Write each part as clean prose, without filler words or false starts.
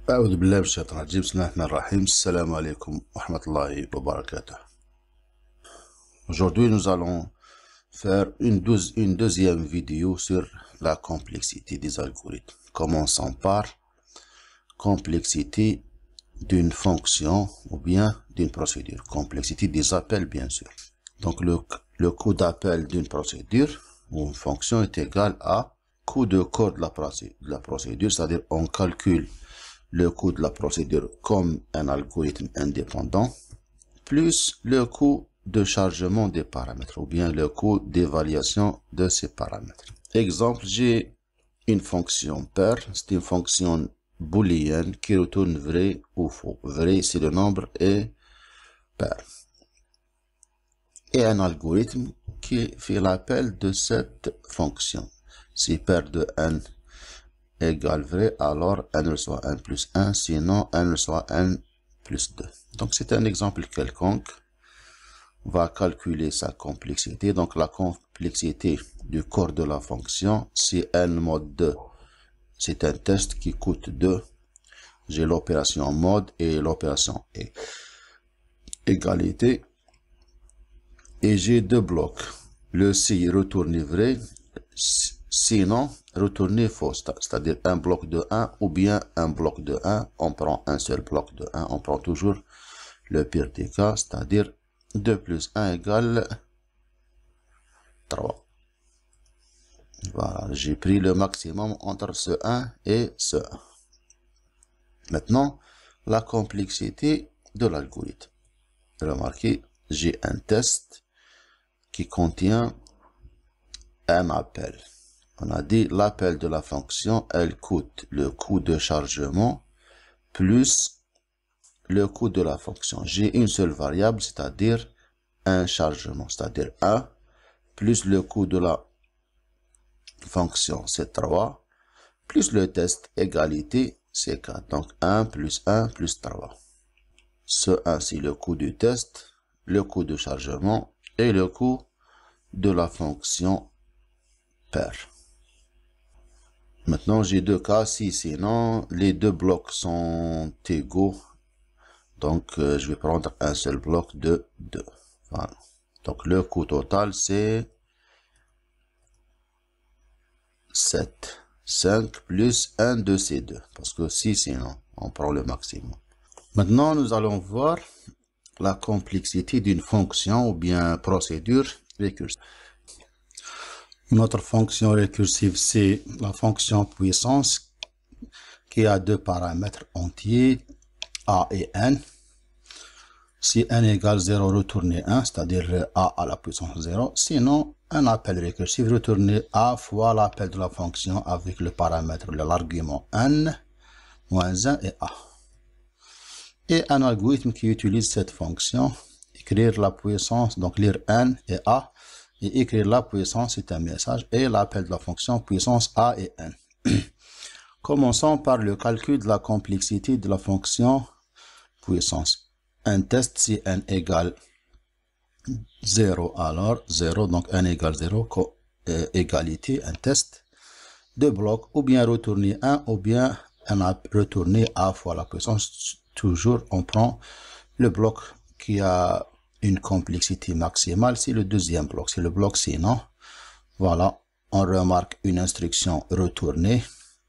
أعوذ بالله من الشيطان الرجيم. بسم الله الرحمن الرحيم. السلام عليكم ورحمة الله وبركاته. Aujourd'hui, nous allons faire une deuxième vidéo sur la complexité des algorithmes. Commençons par complexité d'une fonction ou bien d'une procédure. Complexité des appels, bien sûr. Donc, le coût d'appel d'une procédure ou une fonction est égal à coût de corps de la procédure, c'est-à-dire on calcule le coût de la procédure comme un algorithme indépendant, plus le coût de chargement des paramètres, ou bien le coût d'évaluation de ces paramètres. Exemple, j'ai une fonction pair, c'est une fonction booléenne qui retourne vrai ou faux. Vrai, si le nombre est pair. Et un algorithme qui fait l'appel de cette fonction. Si pair de n égale vrai, alors n reçoit 1 plus 1, sinon n reçoit n plus 2. Donc c'est un exemple quelconque. On va calculer sa complexité. Donc la complexité du corps de la fonction, c'est n mod 2. C'est un test qui coûte 2. J'ai l'opération mode et l'opération égalité. Et j'ai deux blocs. Le si retourne vrai, sinon retourner faux, c'est-à-dire un bloc de 1 ou bien un bloc de 1. On prend un seul bloc de 1, on prend toujours le pire des cas, c'est-à-dire 2 plus 1 égale 3. Voilà, j'ai pris le maximum entre ce 1 et ce 1. Maintenant, la complexité de l'algorithme. Remarquez, j'ai un test qui contient un appel. On a dit l'appel de la fonction, elle coûte le coût de chargement plus le coût de la fonction. J'ai une seule variable, c'est-à-dire un chargement, c'est-à-dire 1, plus le coût de la fonction, c'est 3, plus le test égalité, c'est 4. Donc 1 plus 1 plus 3. Ce 1, c'est le coût du test, le coût de chargement et le coût de la fonction pair. Maintenant, j'ai deux cas, si sinon les deux blocs sont égaux, donc je vais prendre un seul bloc de 2. Voilà. Donc le coût total c'est 7. 5 plus 1 de ces deux, parce que si sinon on prend le maximum. Maintenant, nous allons voir la complexité d'une fonction ou bien procédure récursive. Notre fonction récursive, c'est la fonction puissance qui a deux paramètres entiers, a et n. Si n égale 0, retournez 1, c'est-à-dire a à la puissance 0. Sinon, un appel récursif, retournez a fois l'appel de la fonction avec le paramètre, l'argument n, moins 1 et a. Et un algorithme qui utilise cette fonction, écrire la puissance, donc lire n et a, et écrire la puissance, c'est un message, et l'appel de la fonction puissance a et n. Commençons par le calcul de la complexité de la fonction puissance. Un test, si n égale 0, alors 0, donc n égale 0, égalité, un test, deux blocs, ou bien retourner 1, ou bien retourner a fois la puissance. Toujours, on prend le bloc qui a une complexité maximale, c'est le deuxième bloc, c'est le bloc sinon. Voilà, on remarque une instruction retourner,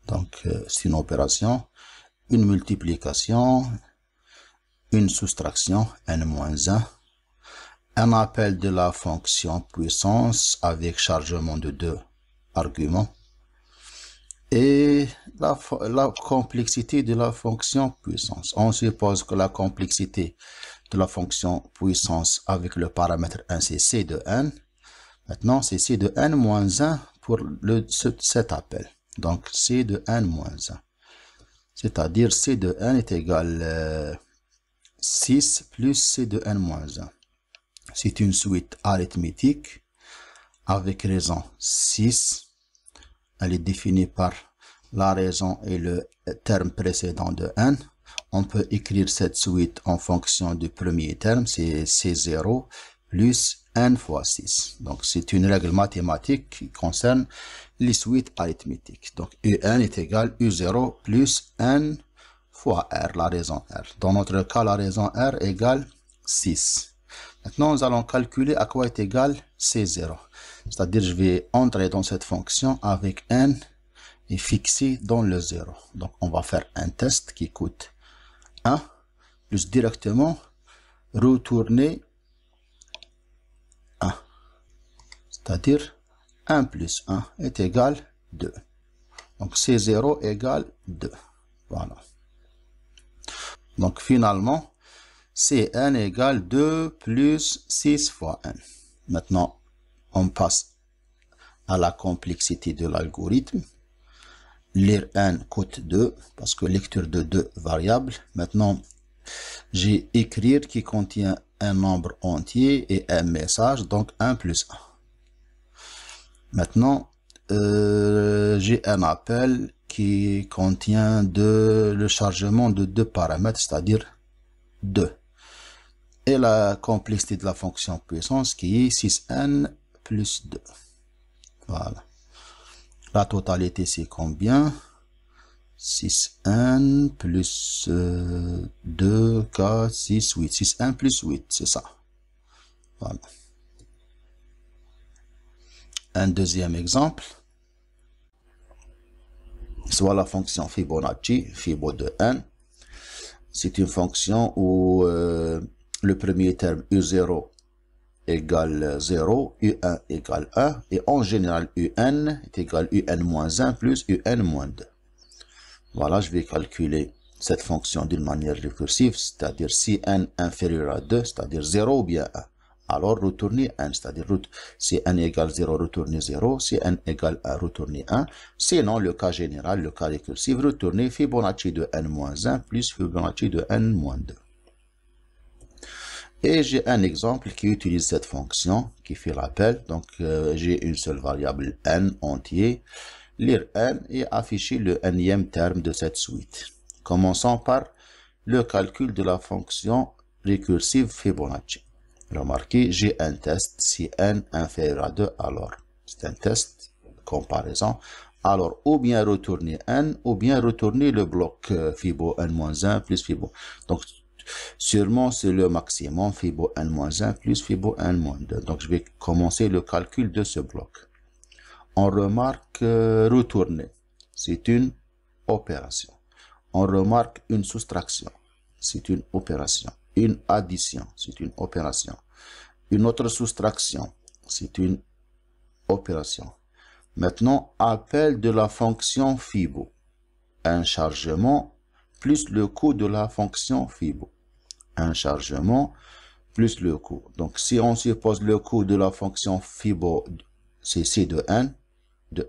donc c'est une opération, une multiplication, une soustraction, n-1, un appel de la fonction puissance avec chargement de deux arguments, et la complexité de la fonction puissance. On suppose que la complexité de la fonction puissance avec le paramètre 1, c'est c de n. Maintenant, c'est c de n moins 1 pour cet appel. Donc, c de n moins 1. C'est-à-dire c de n est égal 6 plus c de n moins 1. C'est une suite arithmétique avec raison 6. Elle est définie par la raison et le terme précédent de n. On peut écrire cette suite en fonction du premier terme, c'est C0 plus n fois 6. Donc, c'est une règle mathématique qui concerne les suites arithmétiques. Donc, UN est égal U0 plus n fois R, la raison R. Dans notre cas, la raison R égale 6. Maintenant, nous allons calculer à quoi est égal C0. C'est-à-dire, je vais entrer dans cette fonction avec n et fixer dans le 0. Donc, on va faire un test qui coûte 1, plus directement retourner 1. C'est-à-dire, 1 plus 1 est égal 2. Donc, C0 égale 2. Voilà. Donc, finalement, Cn égale 2 plus 6 fois n. Maintenant, on passe à la complexité de l'algorithme. Lire n coûte 2, parce que lecture de 2 variables. Maintenant, j'ai écrire qui contient un nombre entier et un message, donc 1 plus 1. Maintenant, j'ai un appel qui contient le chargement de 2 paramètres, c'est-à-dire 2. Et la complexité de la fonction puissance qui est 6n plus 2. Voilà. La totalité, c'est combien? 6n plus 2, 4, 6, 8. 6n plus 8, c'est ça. Voilà. Un deuxième exemple. Soit la fonction Fibonacci, Fibo de n. C'est une fonction où le premier terme U0 égale 0, U1 égale 1, et en général UN est égal UN-1 plus UN-2. Voilà, je vais calculer cette fonction d'une manière récursive, c'est-à-dire si n inférieur à 2, c'est-à-dire 0 ou bien 1. Alors retournez n, c'est-à-dire si n égale 0, retournez 0, si n égale 1, retournez 1. Sinon, le cas général, le cas récursif, retournez Fibonacci de n-1 plus Fibonacci de n-2. Et j'ai un exemple qui utilise cette fonction, qui fait l'appel. Donc, j'ai une seule variable n entier, lire n et afficher le nème terme de cette suite. Commençons par le calcul de la fonction récursive Fibonacci. Remarquez, j'ai un test. Si n inférieur à 2, alors c'est un test de comparaison. Alors, ou bien retourner n, ou bien retourner le bloc Fibo n-1 plus Fibo. Donc, sûrement, c'est le maximum Fibo n-1 plus Fibo n-2. Donc, je vais commencer le calcul de ce bloc. On remarque retourner. C'est une opération. On remarque une soustraction. C'est une opération. Une addition. C'est une opération. Une autre soustraction. C'est une opération. Maintenant, appel de la fonction Fibo. Un chargement plus le coût de la fonction Fibo. Un chargement plus le coût. Donc, si on suppose le coût de la fonction Fibo, c'est C de n,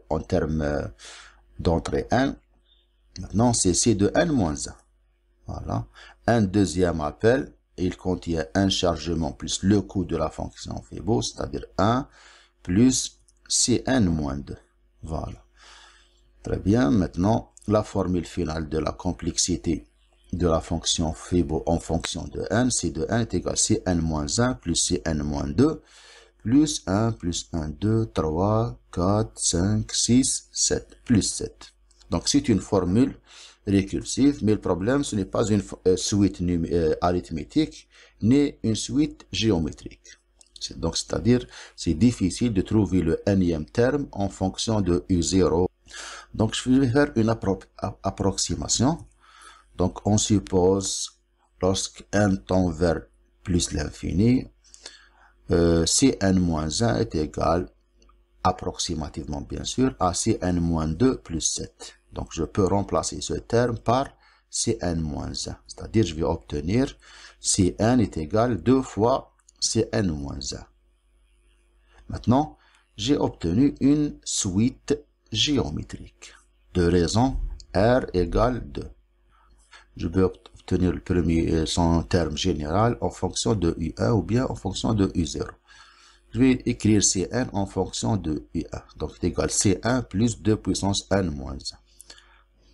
en termes d'entrée n. Maintenant, c'est C de n-1. Voilà. Un deuxième appel, il contient un chargement plus le coût de la fonction Fibo, c'est-à-dire 1 plus Cn-2. Voilà. Très bien. Maintenant, la formule finale de la complexité de la fonction Fibo en fonction de n, C de n est égal à Cn-1 plus Cn-2 plus 1 plus 1, 2, 3, 4, 5, 6, 7, plus 7. Donc, c'est une formule récursive, mais le problème, ce n'est pas une suite arithmétique, ni une suite géométrique. Donc, c'est-à-dire, c'est difficile de trouver le nème terme en fonction de U0. Donc, je vais faire une approximation. Donc, on suppose, lorsque n tend vers plus l'infini, Cn-1 est égal, approximativement bien sûr, à Cn-2 plus 7. Donc, je peux remplacer ce terme par Cn-1. C'est-à-dire, je vais obtenir Cn est égal 2 fois Cn-1. Maintenant, j'ai obtenu une suite géométrique de raison R égale 2. Je peux obtenir le premier, son terme général en fonction de U1 ou bien en fonction de U0. Je vais écrire Cn en fonction de U1. Donc, c'est égal à C1 plus 2 puissance n-1.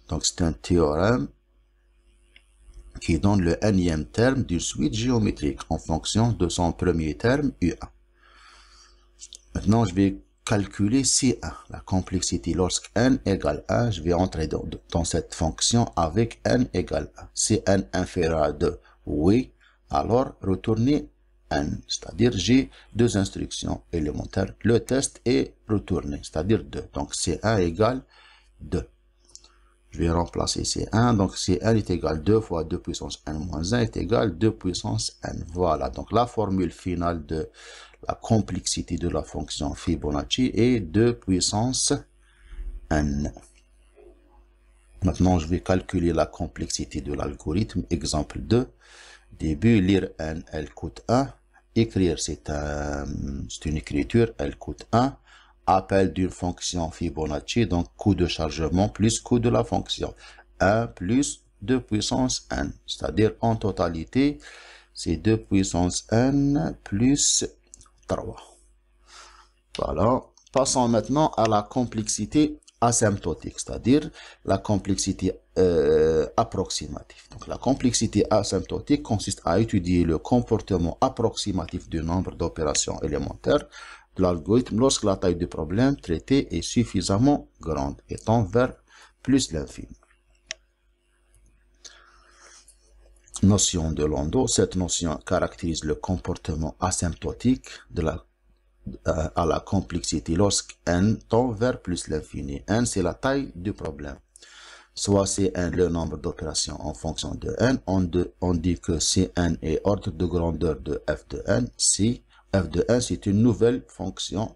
Donc, c'est un théorème qui donne le nème terme d'une suite géométrique en fonction de son premier terme U1. Maintenant, je vais calculer C1, la complexité lorsque n égale 1. Je vais entrer dans cette fonction avec n égale 1. C'est n inférieur à 2, oui, alors retourner n, c'est-à-dire j'ai deux instructions élémentaires, le test et retourner, c'est-à-dire 2. Donc C1 égale 2. Je vais remplacer C1, donc C1 est égal 2 fois 2 puissance n moins 1 est égal 2 puissance n. Voilà, donc la formule finale de la complexité de la fonction Fibonacci est 2 puissance n. Maintenant, je vais calculer la complexité de l'algorithme. Exemple 2. Début, lire n, elle coûte 1. Écrire, c'est une écriture, elle coûte 1. Appel d'une fonction Fibonacci, donc coût de chargement plus coût de la fonction. 1 plus 2 puissance n. C'est-à-dire, en totalité, c'est 2 puissance n plus 3. Voilà. Passons maintenant à la complexité asymptotique, c'est-à-dire la complexité approximative. Donc, la complexité asymptotique consiste à étudier le comportement approximatif du nombre d'opérations élémentaires de l'algorithme lorsque la taille du problème traité est suffisamment grande et tend vers plus l'infini. Notion de Landau. Cette notion caractérise le comportement asymptotique à la complexité lorsque n tend vers plus l'infini. N, c'est la taille du problème. Soit Cn le nombre d'opérations en fonction de n. On dit que Cn est ordre de grandeur de f de n. Si f de n, c'est une nouvelle fonction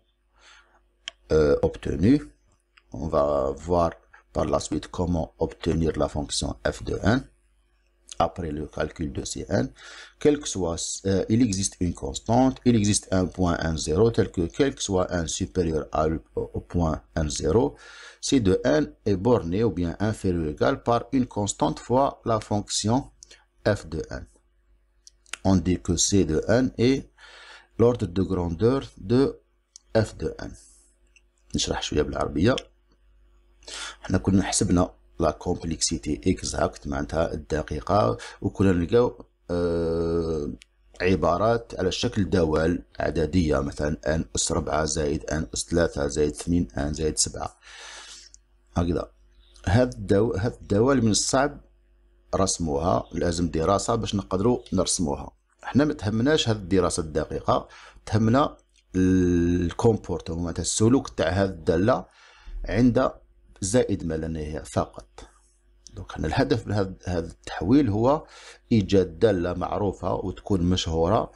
obtenue. On va voir par la suite comment obtenir la fonction f de n après le calcul de Cn. Quel que soit, il existe une constante, il existe un point n0, tel que quel que soit n supérieur au point n0, C de n est borné ou bien inférieur ou égal par une constante fois la fonction f de n. On dit que C de n est l'ordre de grandeur de f de n. نشرح شوية بالعربية. احنا كنا حسبنا لا كومبلكسيتي اكزاكت معناتها الدقيقة، وكنا نلقاو عبارات على شكل دوال عددية، مثلا n أس 4 زائد n أس 3 زائد 2 n زائد 7 هكذا. هاد الدوال من الصعب رسموها، لازم دراسة باش نقدروا نرسموها. احنا ما تهمناش هاد الدراسة الدقيقة، تهمنا الكومبورتمون معناتها السلوك تاع هاد الدالة عند زائد ما لا نهاية فقط. دونك حنا الهدف من هذا التحويل هو ايجاد دالة معروفة وتكون مشهورة،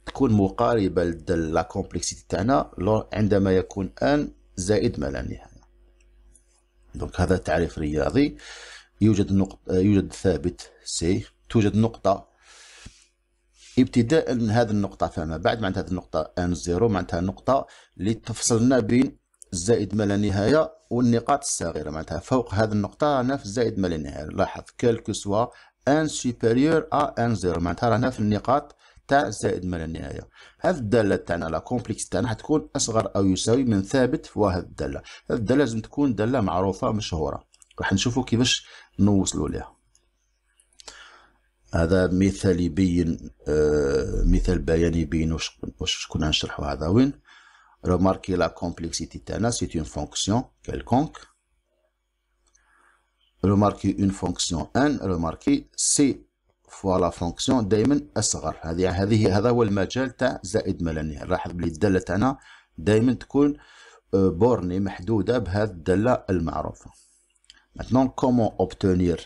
تكون مقاربة للدالة لا كومبلكسيتي تاعنا عندما يكون ان زائد ما لا نهاية. دونك هذا تعريف رياضي. يوجد ثابت سي، توجد نقطة ابتداء من هذه النقطة فما بعد، معناتها هذه النقطة ان زيرو معناتها النقطة اللي تفصلنا بين الزائد ما لا نهاية والنقاط الصغيرة، معناتها فوق هذه النقطة رانا في الزائد ما لا نهاية. لاحظ كالكو سوا ان سوبيريور ا ان زيرو معناتها رانا في النقاط تاع الزائد ما لا نهاية. هذه الدالة تاعنا لا كومبلكس تاعنا حتكون أصغر أو يساوي من ثابت في هذه الدالة. هذه الدالة لازم تكون دالة معروفة مشهورة، راح نشوفوا كيفاش نوصلوا لها. هذا مثال يبين مثال بياني يبين واش كنا نشرحوا. هذا وين remarquez la complexité تاعنا c'est une fonction quelconque. remarquez une fonction n، remarquez c fois la fonction دائما أصغر. هذا هو المجال تاع زائد ما لا نهاية. لاحظ بلي الدالة تاعنا دائما تكون بورني محدودة بهذه الدالة المعروفة. Maintenant comment obtenir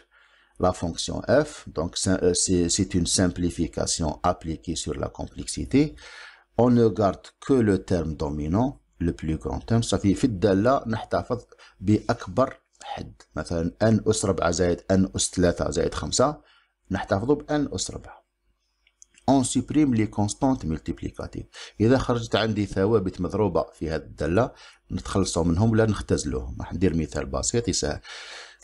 la fonction f? Donc c'est une simplification appliquée sur la complexité. On ne garde que le terme dominant, le plus grand terme. صافي في الدالة نحتفظ بأكبر حد، مثلا n أس 4 زائد n أس 3 زائد 5 نحتفظ ب n أس 4. On supprime les constantes multiplicatives. إذا خرجت عندي ثوابت مضروبة في هذه الدالة نتخلصوا منهم ولا نختزلوهم. راح ندير مثال بسيط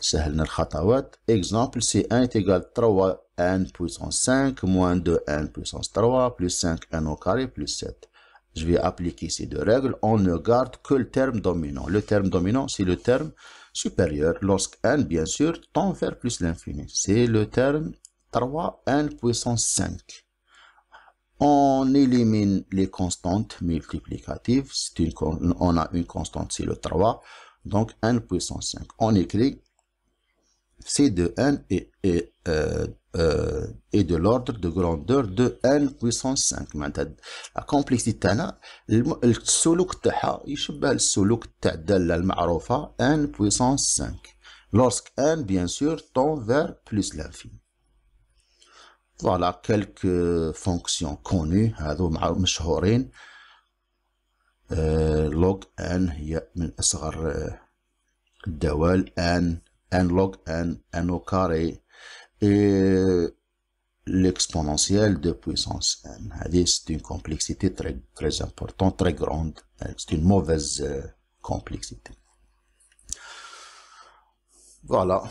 يسهلنا الخطوات. Exemple, C1 est égal 3n puissance 5 moins 2n puissance 3 plus 5n au carré plus 7. Je vais appliquer ces deux règles. On ne garde que le terme dominant. Le terme dominant, c'est le terme supérieur. Lorsque n, bien sûr, tend vers plus l'infini. C'est le terme 3n puissance 5. On élimine les constantes multiplicatives. On a une constante, c'est le 3. Donc, n puissance 5. On écrit C de n est de l'ordre de grandeur de n puissance 5. La complexité تاعنا السلوك تاعها يشبه السلوك تاع الدالة المعروفة n puissance 5. Lorsque n, bien sûr, tend vers plus l'infini. Voilà quelques fonctions connues هذو مشهورين. log n هي من أصغر الدوال n log n au carré et l'exponentielle de puissance n. C'est une complexité très importante, très grande. C'est une mauvaise complexité. Voilà.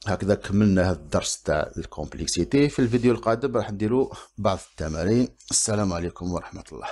هكذا كملنا هذا الدرس تاع الكومبلكسيتي. في الفيديو القادم راح نديرو بعض التمارين. السلام عليكم ورحمة الله.